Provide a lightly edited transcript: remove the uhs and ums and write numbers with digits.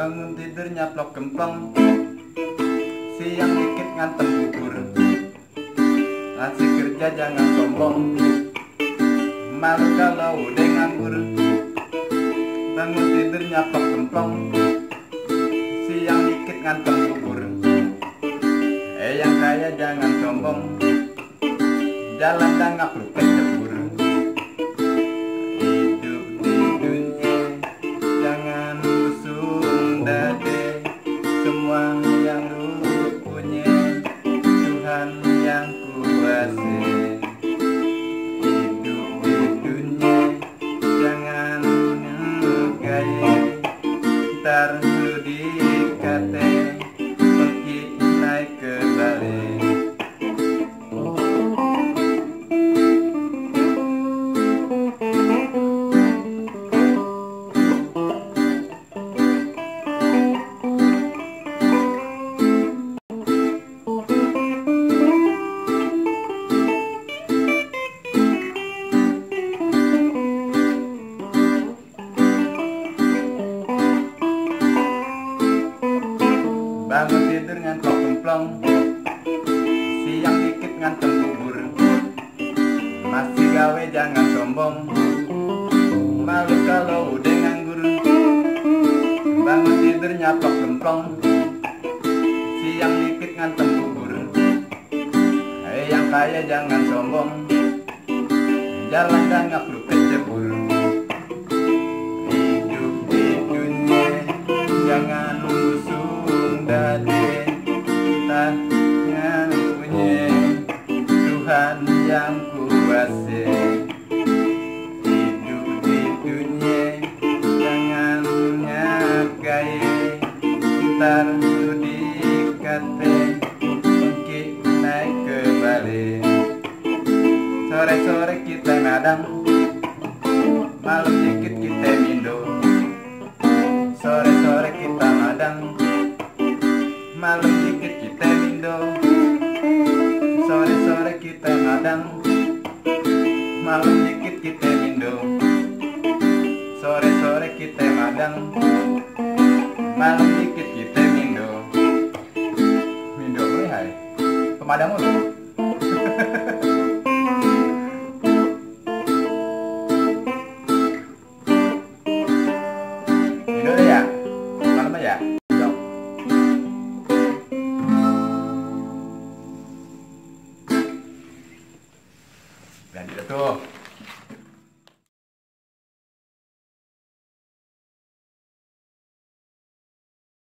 Bangun tidur nyaplok gempong, siang dikit ngantem bubur. Masih kerja jangan sombong, malu kalau udah nganggur. Bangun tidur nyaplok gempong, siang dikit ngantem bubur. Yang kaya jangan sombong, jalan dangak lu kecebur. Hidup di dunia jangan busung dade, semua yang lu punya Tuhan yang kuasai. Hidup di dunia jangan ngegaya, ntar lu dikate pergi naik ke balik. Bangun tidur ngantok kemplong, siang dikit ngantem bubur. Masih gawe jangan sombong, malu kalau udah nganggur. Bangun tidur nyaplok kemplong, siang dikit ngantem bubur. Yang kaya jangan sombong, jalan dangak lu kecebur. Hidup di dunia jangan busung dade, tangan punya Tuhan yang kuasai. Hidup di dunia jangan nyagai, ntar lu dikate pergi naik ke balik. Sore-sore kita ngadang, malam dikit kita mindo. Sore-sore kita ngadang, malam dikit kita mindo. Sore-sore kita ngadang, malam dikit kita mindo. Sore-sore kita ngadang, malam dikit kita mindo. Mindo boleh hai? Pemadam lu? Mindo deh ya? Malam aja? Jom. Dan itu tuh